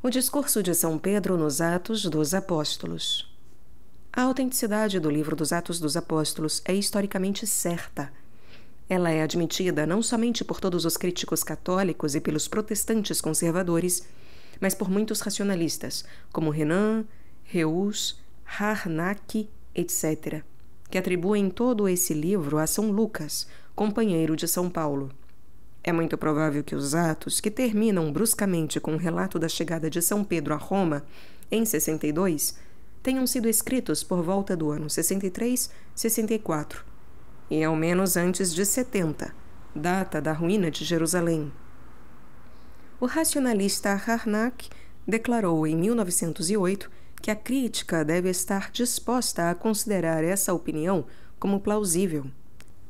O discurso de São Pedro nos Atos dos Apóstolos. A autenticidade do livro dos Atos dos Apóstolos é historicamente certa. Ela é admitida não somente por todos os críticos católicos e pelos protestantes conservadores, mas por muitos racionalistas, como Renan, Reuss, Harnack, etc., que atribuem todo esse livro a São Lucas, companheiro de São Paulo. É muito provável que os Atos, que terminam bruscamente com o relato da chegada de São Pedro a Roma, em 62, tenham sido escritos por volta do ano 63-64, e ao menos antes de 70, data da ruína de Jerusalém. O racionalista Harnack declarou em 1908 que a crítica deve estar disposta a considerar essa opinião como plausível.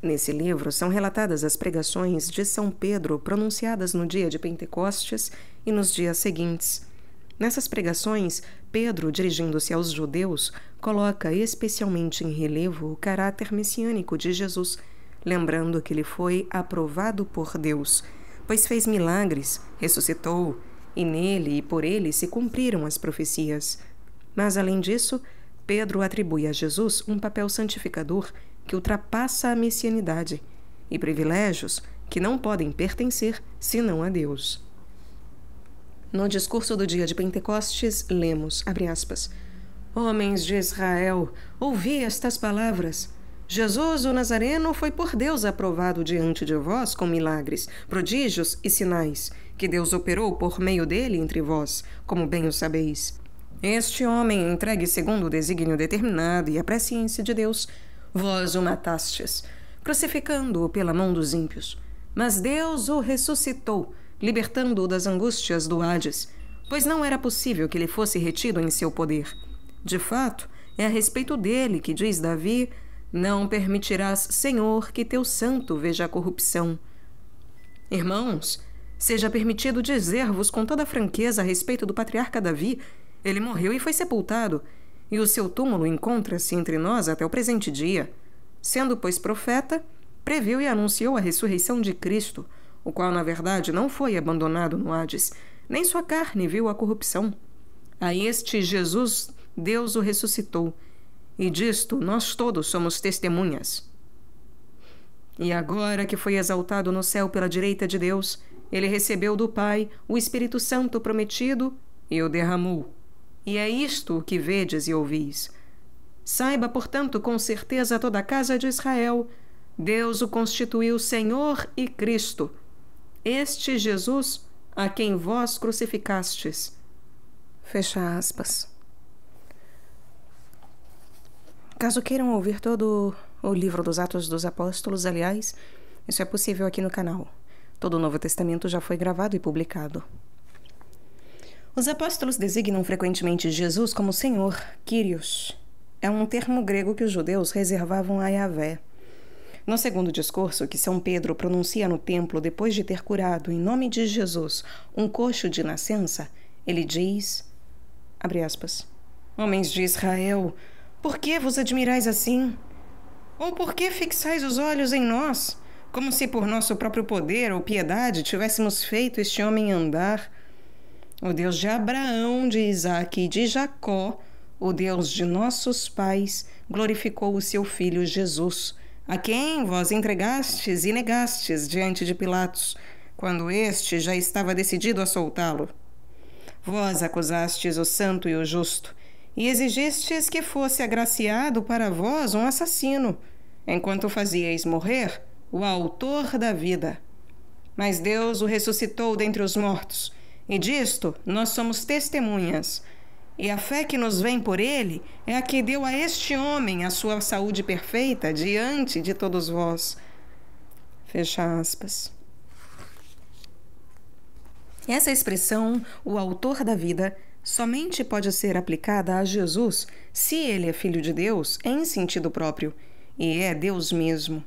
Nesse livro são relatadas as pregações de São Pedro pronunciadas no dia de Pentecostes e nos dias seguintes. Nessas pregações, Pedro, dirigindo-se aos judeus, coloca especialmente em relevo o caráter messiânico de Jesus, lembrando que ele foi aprovado por Deus, pois fez milagres, ressuscitou, e nele e por ele se cumpriram as profecias. Mas, além disso, Pedro atribui a Jesus um papel santificador que ultrapassa a messianidade e privilégios que não podem pertencer senão a Deus. No discurso do dia de Pentecostes, lemos, abre aspas, Homens de Israel, ouvi estas palavras. Jesus, o Nazareno, foi por Deus aprovado diante de vós com milagres, prodígios e sinais, que Deus operou por meio dele entre vós, como bem o sabeis. Este homem, entregue segundo o desígnio determinado e a presciência de Deus, vós o matastes, crucificando-o pela mão dos ímpios. Mas Deus o ressuscitou, libertando-o das angústias do Hades, pois não era possível que ele fosse retido em seu poder. De fato, é a respeito dele que diz Davi, não permitirás, Senhor, que teu santo veja a corrupção. Irmãos, seja permitido dizer-vos com toda franqueza a respeito do patriarca Davi, ele morreu e foi sepultado, e o seu túmulo encontra-se entre nós até o presente dia. Sendo, pois, profeta, previu e anunciou a ressurreição de Cristo, o qual, na verdade, não foi abandonado no Hades, nem sua carne viu a corrupção. A este Jesus, Deus o ressuscitou, e disto nós todos somos testemunhas. E agora que foi exaltado no céu pela direita de Deus, ele recebeu do Pai o Espírito Santo prometido e o derramou. E é isto que vedes e ouvis. Saiba, portanto, com certeza toda a casa de Israel, Deus o constituiu Senhor e Cristo, este Jesus a quem vós crucificastes. Fecha aspas. Caso queiram ouvir todo o livro dos Atos dos Apóstolos, aliás, isso é possível aqui no canal. Todo o Novo Testamento já foi gravado e publicado. Os apóstolos designam frequentemente Jesus como Senhor, Kyrios. É um termo grego que os judeus reservavam a Yahvé. No segundo discurso que São Pedro pronuncia no templo depois de ter curado, em nome de Jesus, um coxo de nascença, ele diz, abre aspas, Homens de Israel, por que vos admirais assim? Ou por que fixais os olhos em nós, como se por nosso próprio poder ou piedade tivéssemos feito este homem andar? O Deus de Abraão, de Isaque e de Jacó, o Deus de nossos pais, glorificou o seu filho Jesus, a quem vós entregastes e negastes diante de Pilatos, quando este já estava decidido a soltá-lo. Vós acusastes o santo e o justo, e exigistes que fosse agraciado para vós um assassino, enquanto fazíeis morrer o autor da vida. Mas Deus o ressuscitou dentre os mortos, e disto nós somos testemunhas. E a fé que nos vem por ele é a que deu a este homem a sua saúde perfeita diante de todos vós. Fecha aspas. Essa expressão, o autor da vida, somente pode ser aplicada a Jesus se ele é filho de Deus em sentido próprio, e é Deus mesmo.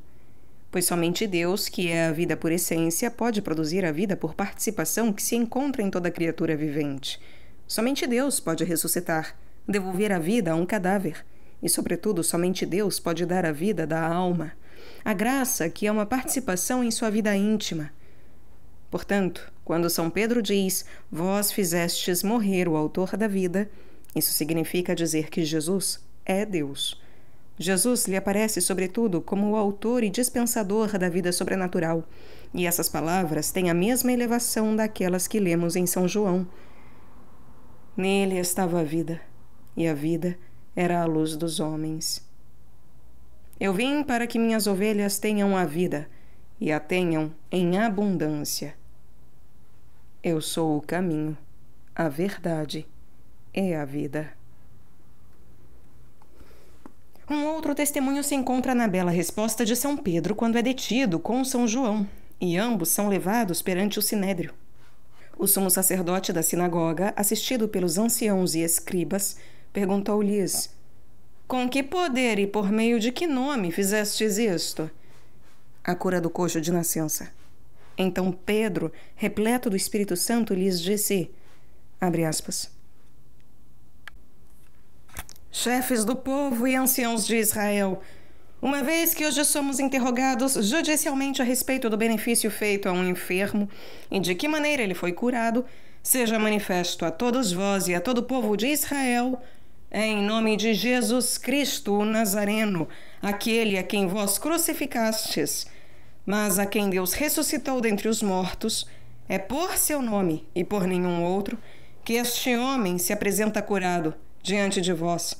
Pois somente Deus, que é a vida por essência, pode produzir a vida por participação que se encontra em toda criatura vivente. Somente Deus pode ressuscitar, devolver a vida a um cadáver. E, sobretudo, somente Deus pode dar a vida da alma, a graça que é uma participação em sua vida íntima. Portanto, Quando São Pedro diz, vós fizestes morrer o autor da vida, isso significa dizer que Jesus é Deus. Jesus lhe aparece, sobretudo, como o autor e dispensador da vida sobrenatural, e essas palavras têm a mesma elevação daquelas que lemos em São João. Nele estava a vida, e a vida era a luz dos homens. Eu vim para que minhas ovelhas tenham a vida, e a tenham em abundância. Eu sou o caminho, a verdade e a vida. Um outro testemunho se encontra na bela resposta de São Pedro quando é detido com São João, e ambos são levados perante o sinédrio. O sumo sacerdote da sinagoga, assistido pelos anciãos e escribas, perguntou-lhes: com que poder e por meio de que nome fizestes isto? A cura do coxo de nascença. Então Pedro, repleto do Espírito Santo, lhes disse, abre aspas, chefes do povo e anciãos de Israel, uma vez que hoje somos interrogados judicialmente a respeito do benefício feito a um enfermo e de que maneira ele foi curado, seja manifesto a todos vós e a todo o povo de Israel, em nome de Jesus Cristo, o Nazareno, aquele a quem vós crucificastes, mas a quem Deus ressuscitou dentre os mortos, é por seu nome e por nenhum outro que este homem se apresenta curado diante de vós.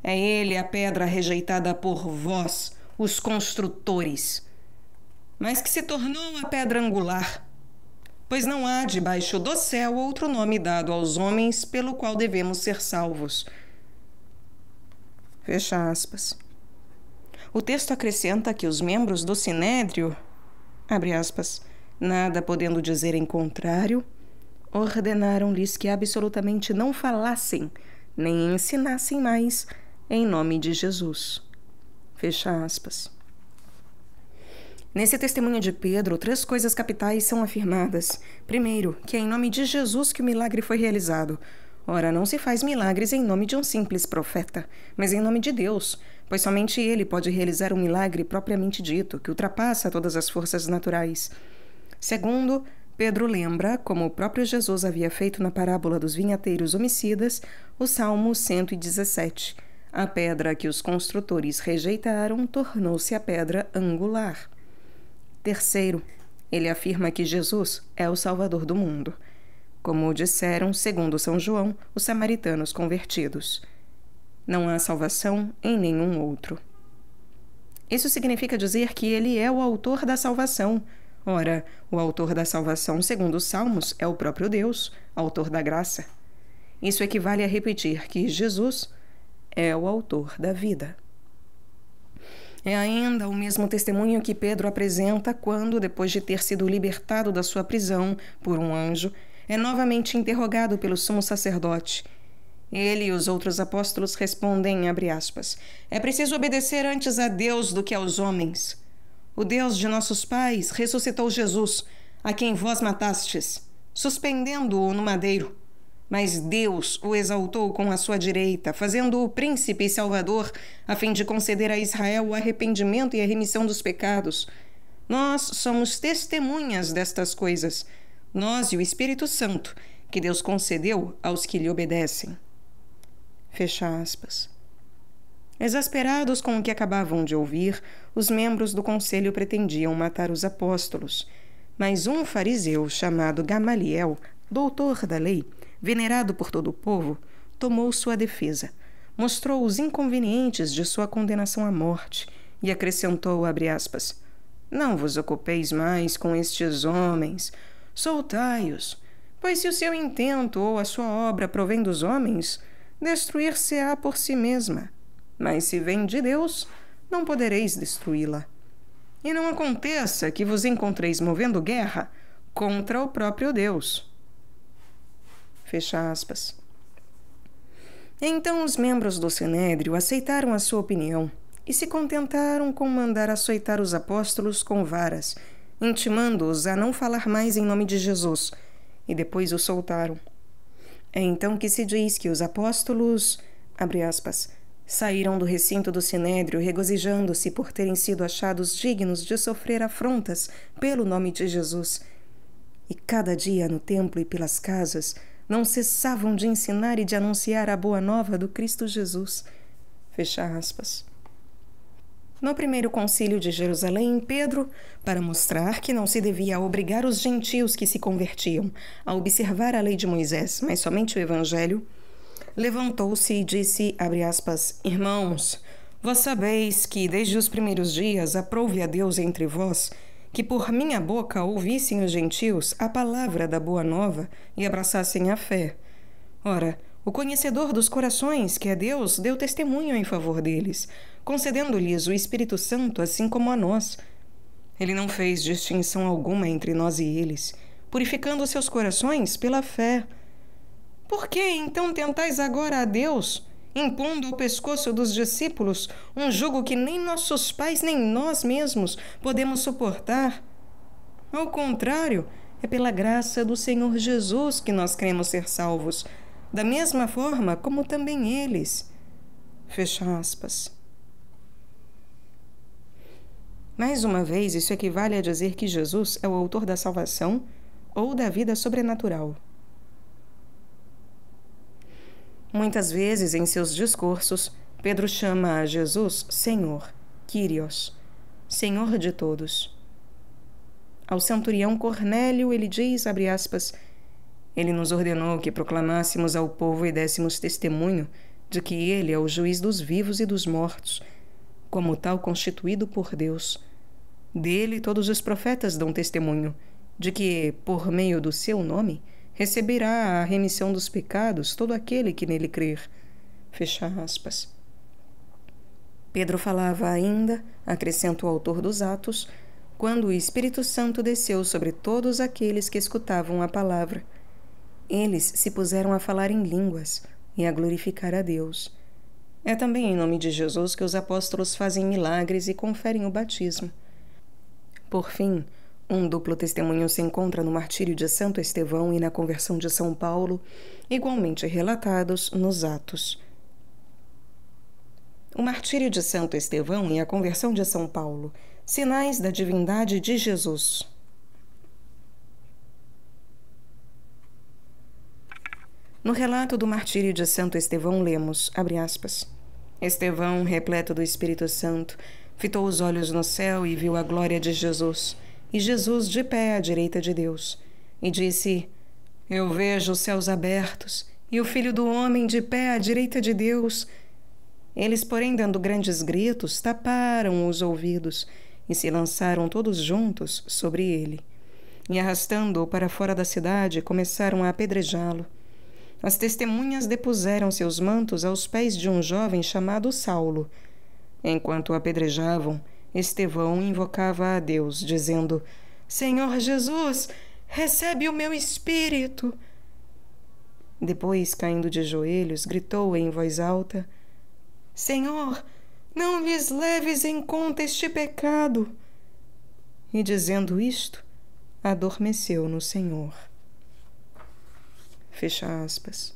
É ele a pedra rejeitada por vós, os construtores, mas que se tornou a pedra angular, pois não há debaixo do céu outro nome dado aos homens pelo qual devemos ser salvos. Fecha aspas. O texto acrescenta que os membros do sinédrio, abre aspas, nada podendo dizer em contrário, ordenaram-lhes que absolutamente não falassem nem ensinassem mais em nome de Jesus. Fecha aspas. Nesse testemunho de Pedro, 3 coisas capitais são afirmadas. Primeiro, que é em nome de Jesus que o milagre foi realizado. Ora, não se faz milagres em nome de um simples profeta, mas em nome de Deus, pois somente Ele pode realizar um milagre propriamente dito, que ultrapassa todas as forças naturais. Segundo, Pedro lembra, como o próprio Jesus havia feito na parábola dos vinhateiros homicidas, o Salmo 117. A pedra que os construtores rejeitaram tornou-se a pedra angular. Terceiro, ele afirma que Jesus é o Salvador do mundo, como disseram, segundo São João, os samaritanos convertidos. Não há salvação em nenhum outro. Isso significa dizer que ele é o autor da salvação. Ora, o autor da salvação, segundo os Salmos, é o próprio Deus, autor da graça. Isso equivale a repetir que Jesus é o autor da vida. É ainda o mesmo testemunho que Pedro apresenta quando, depois de ter sido libertado da sua prisão por um anjo, é novamente interrogado pelo sumo sacerdote. Ele e os outros apóstolos respondem, abre aspas, é preciso obedecer antes a Deus do que aos homens. O Deus de nossos pais ressuscitou Jesus, a quem vós matastes, suspendendo-o no madeiro. Mas Deus o exaltou com a sua direita, fazendo-o príncipe e salvador, a fim de conceder a Israel o arrependimento e a remissão dos pecados. Nós somos testemunhas destas coisas, nós e o Espírito Santo, que Deus concedeu aos que lhe obedecem. Fecha aspas. Exasperados com o que acabavam de ouvir, os membros do conselho pretendiam matar os apóstolos. Mas um fariseu chamado Gamaliel, doutor da lei, venerado por todo o povo, tomou sua defesa, mostrou os inconvenientes de sua condenação à morte e acrescentou, abre aspas, não vos ocupeis mais com estes homens, soltai-os, pois se o seu intento ou a sua obra provém dos homens, destruir-se-á por si mesma. Mas se vem de Deus, não podereis destruí-la. E não aconteça que vos encontreis movendo guerra contra o próprio Deus. Fecha aspas. Então os membros do Sinédrio aceitaram a sua opinião e se contentaram com mandar açoitar os apóstolos com varas, intimando-os a não falar mais em nome de Jesus, e depois os soltaram. É então que se diz que os apóstolos, abre aspas, saíram do recinto do Sinédrio regozijando-se por terem sido achados dignos de sofrer afrontas pelo nome de Jesus. e cada dia no templo e pelas casas não cessavam de ensinar e de anunciar a boa nova do Cristo Jesus. Fecha aspas. No primeiro concílio de Jerusalém, Pedro, para mostrar que não se devia obrigar os gentios que se convertiam a observar a lei de Moisés, mas somente o Evangelho, levantou-se e disse, abre aspas, irmãos, vós sabeis que desde os primeiros dias aprouve a Deus entre vós que por minha boca ouvissem os gentios a palavra da boa nova e abraçassem a fé. Ora, o conhecedor dos corações, que é Deus, deu testemunho em favor deles, concedendo-lhes o Espírito Santo, assim como a nós. Ele não fez distinção alguma entre nós e eles, purificando seus corações pela fé. Por que, então, tentais agora a Deus, impondo ao pescoço dos discípulos um jugo que nem nossos pais nem nós mesmos podemos suportar? Ao contrário, é pela graça do Senhor Jesus que nós cremos ser salvos, da mesma forma como também eles. Fecha aspas. Mais uma vez, isso equivale a dizer que Jesus é o autor da salvação ou da vida sobrenatural. Muitas vezes, em seus discursos, Pedro chama a Jesus Senhor, Kyrios, Senhor de todos. Ao centurião Cornélio, ele diz, abre aspas, ele nos ordenou que proclamássemos ao povo e dessemos testemunho de que ele é o juiz dos vivos e dos mortos, como tal constituído por Deus. Dele todos os profetas dão testemunho de que, por meio do seu nome, receberá a remissão dos pecados todo aquele que nele crer. Fecha aspas. Pedro falava ainda, acrescenta o autor dos Atos, quando o Espírito Santo desceu sobre todos aqueles que escutavam a palavra. Eles se puseram a falar em línguas e a glorificar a Deus. É também em nome de Jesus que os apóstolos fazem milagres e conferem o batismo. Por fim, um duplo testemunho se encontra no martírio de Santo Estevão e na conversão de São Paulo, igualmente relatados nos Atos. O martírio de Santo Estevão e a conversão de São Paulo, sinais da divindade de Jesus. No relato do martírio de Santo Estevão lemos, abre aspas, Estevão, repleto do Espírito Santo, fitou os olhos no céu e viu a glória de Jesus, e Jesus de pé à direita de Deus, e disse, eu vejo os céus abertos, e o Filho do Homem de pé à direita de Deus. Eles, porém, dando grandes gritos, taparam os ouvidos, e se lançaram todos juntos sobre ele. E arrastando-o para fora da cidade, começaram a apedrejá-lo. As testemunhas depuseram seus mantos aos pés de um jovem chamado Saulo. Enquanto o apedrejavam, Estevão invocava a Deus, dizendo, Senhor Jesus, recebe o meu espírito. Depois, caindo de joelhos, gritou em voz alta, Senhor, não lhes leves em conta este pecado. E dizendo isto, adormeceu no Senhor. Fecha aspas.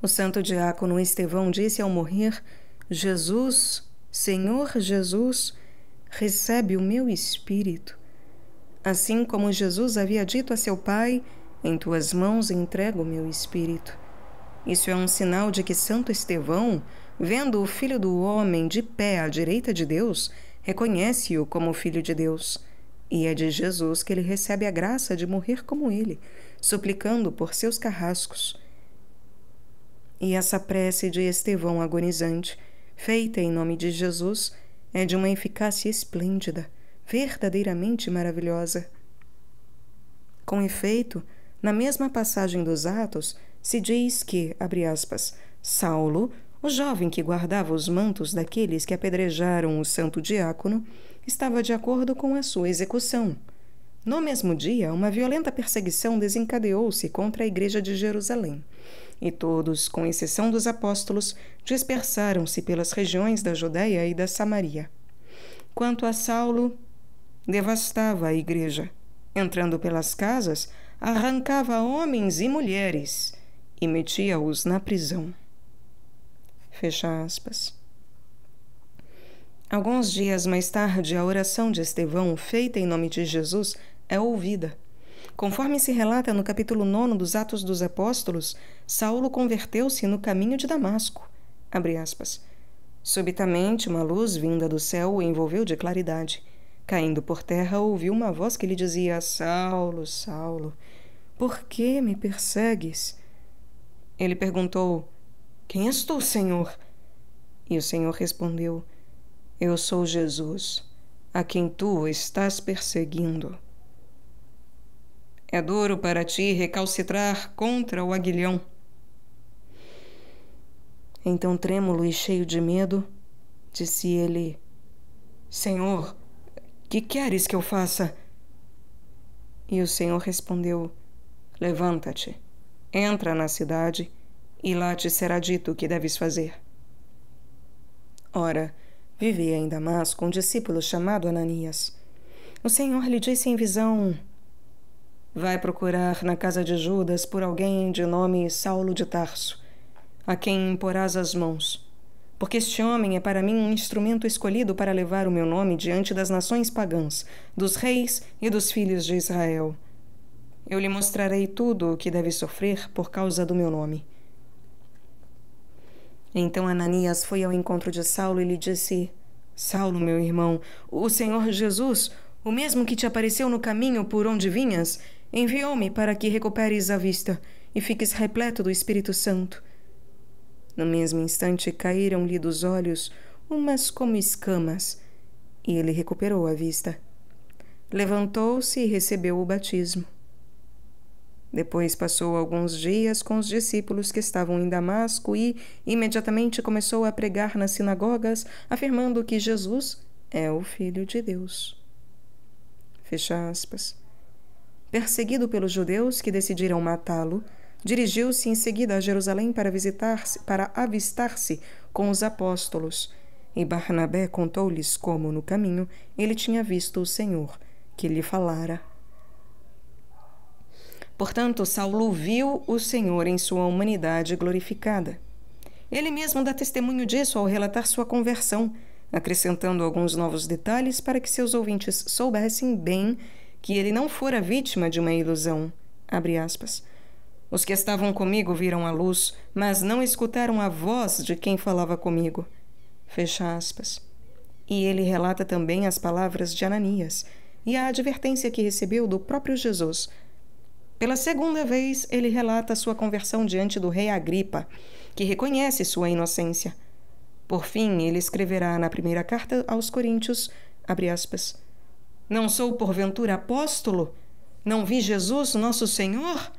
O santo diácono Estevão disse ao morrer, Jesus, Senhor Jesus, recebe o meu espírito. Assim como Jesus havia dito a seu pai, em tuas mãos entrego o meu espírito. Isso é um sinal de que Santo Estevão, vendo o Filho do Homem de pé à direita de Deus, reconhece-o como Filho de Deus. E é de Jesus que ele recebe a graça de morrer como ele, suplicando por seus carrascos. E essa prece de Estevão agonizante, feita em nome de Jesus, é de uma eficácia esplêndida, verdadeiramente maravilhosa. Com efeito, na mesma passagem dos Atos, se diz que, abre aspas, Saulo, o jovem que guardava os mantos daqueles que apedrejaram o santo diácono, estava de acordo com a sua execução. No mesmo dia, uma violenta perseguição desencadeou-se contra a igreja de Jerusalém, e todos, com exceção dos apóstolos, dispersaram-se pelas regiões da Judéia e da Samaria. Quanto a Saulo, devastava a igreja. Entrando pelas casas, arrancava homens e mulheres e metia-os na prisão. Fecha aspas. Alguns dias mais tarde, a oração de Estevão, feita em nome de Jesus, é ouvida. Conforme se relata no capítulo 9 dos Atos dos Apóstolos, Saulo converteu-se no caminho de Damasco. Abre aspas. Subitamente, uma luz vinda do céu o envolveu de claridade. Caindo por terra, ouviu uma voz que lhe dizia: Saulo, Saulo, por que me persegues? Ele perguntou: Quem és tu, Senhor? E o Senhor respondeu: Eu sou Jesus, a quem tu estás perseguindo. É duro para ti recalcitrar contra o aguilhão. Então, trêmulo e cheio de medo, disse ele: Senhor, que queres que eu faça? E o Senhor respondeu: Levanta-te, entra na cidade, e lá te será dito o que deves fazer. Ora, vivia em Damasco um discípulo chamado Ananias. O Senhor lhe disse em visão: Vai procurar na casa de Judas por alguém de nome Saulo de Tarso, a quem imporás as mãos, porque este homem é para mim um instrumento escolhido para levar o meu nome diante das nações pagãs, dos reis e dos filhos de Israel. Eu lhe mostrarei tudo o que deve sofrer por causa do meu nome. Então Ananias foi ao encontro de Saulo e lhe disse: Saulo, meu irmão, o Senhor Jesus, o mesmo que te apareceu no caminho por onde vinhas, enviou-me para que recuperes a vista e fiques repleto do Espírito Santo. No mesmo instante caíram-lhe dos olhos umas como escamas, e ele recuperou a vista. Levantou-se e recebeu o batismo. Depois passou alguns dias com os discípulos que estavam em Damasco e, imediatamente, começou a pregar nas sinagogas, afirmando que Jesus é o Filho de Deus. Fecha aspas. Perseguido pelos judeus que decidiram matá-lo, dirigiu-se em seguida a Jerusalém para avistar-se com os apóstolos, e Barnabé contou-lhes como, no caminho, ele tinha visto o Senhor, que lhe falara. Portanto, Saulo viu o Senhor em sua humanidade glorificada. Ele mesmo dá testemunho disso ao relatar sua conversão, acrescentando alguns novos detalhes para que seus ouvintes soubessem bem que ele não fora vítima de uma ilusão. Abre aspas. Os que estavam comigo viram a luz, mas não escutaram a voz de quem falava comigo. Fecha aspas. E ele relata também as palavras de Ananias e a advertência que recebeu do próprio Jesus. Pela segunda vez, ele relata sua conversão diante do rei Agripa, que reconhece sua inocência. Por fim, ele escreverá na primeira carta aos Coríntios, abre aspas, Não sou porventura apóstolo? Não vi Jesus, nosso Senhor?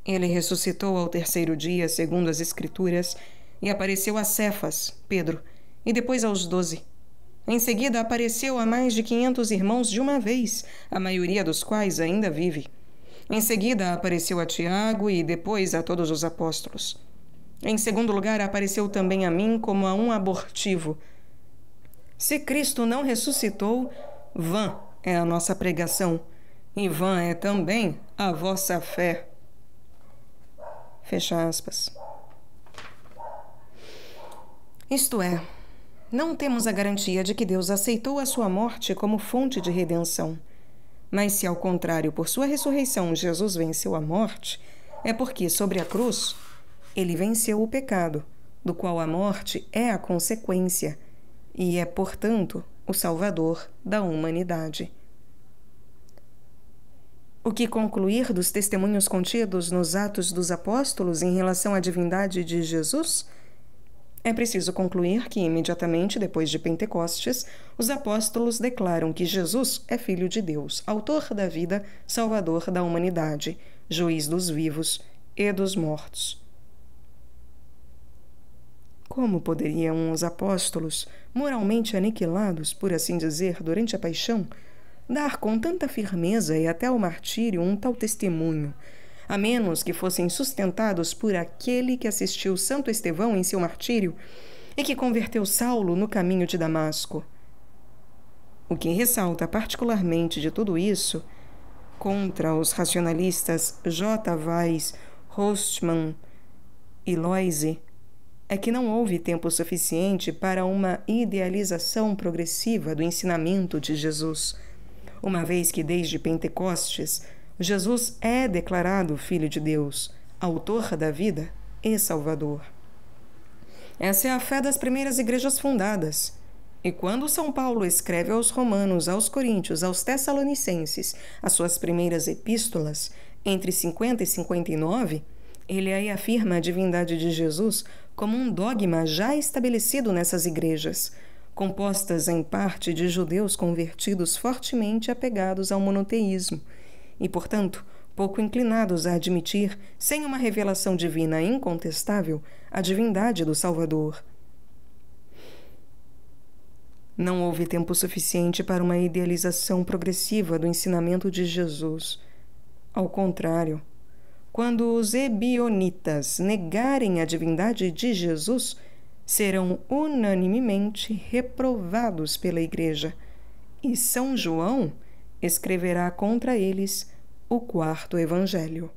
Ele ressuscitou ao terceiro dia, segundo as Escrituras, e apareceu a Cefas, Pedro, e depois aos 12. Em seguida, apareceu a mais de 500 irmãos de uma vez, a maioria dos quais ainda vive. Em seguida, apareceu a Tiago e depois a todos os apóstolos. Em segundo lugar, apareceu também a mim como a um abortivo. Se Cristo não ressuscitou, vã é a nossa pregação, e vã é também a vossa fé. Fecha aspas. Isto é, não temos a garantia de que Deus aceitou a sua morte como fonte de redenção. Mas se, ao contrário, por sua ressurreição, Jesus venceu a morte, é porque, sobre a cruz, ele venceu o pecado, do qual a morte é a consequência, e é, portanto, o Salvador da humanidade. O que concluir dos testemunhos contidos nos Atos dos Apóstolos em relação à divindade de Jesus? É preciso concluir que, imediatamente depois de Pentecostes, os apóstolos declaram que Jesus é Filho de Deus, autor da vida, Salvador da humanidade, juiz dos vivos e dos mortos. Como poderiam os apóstolos, moralmente aniquilados, por assim dizer, durante a paixão, dar com tanta firmeza e até ao martírio um tal testemunho, a menos que fossem sustentados por aquele que assistiu Santo Estevão em seu martírio e que converteu Saulo no caminho de Damasco? O que ressalta particularmente de tudo isso, contra os racionalistas J. Weiss, Hostman e Loisy, é que não houve tempo suficiente para uma idealização progressiva do ensinamento de Jesus, uma vez que desde Pentecostes Jesus é declarado Filho de Deus, autor da vida e Salvador. Essa é a fé das primeiras igrejas fundadas. E quando São Paulo escreve aos Romanos, aos Coríntios, aos Tessalonicenses, as suas primeiras epístolas, entre 50 e 59, ele aí afirma a divindade de Jesus como um dogma já estabelecido nessas igrejas, compostas em parte de judeus convertidos fortemente apegados ao monoteísmo e, portanto, pouco inclinados a admitir, sem uma revelação divina incontestável, a divindade do Salvador. Não houve tempo suficiente para uma idealização progressiva do ensinamento de Jesus. Ao contrário, quando os ebionitas negarem a divindade de Jesus, serão unanimemente reprovados pela Igreja, e São João escreverá contra eles o quarto Evangelho.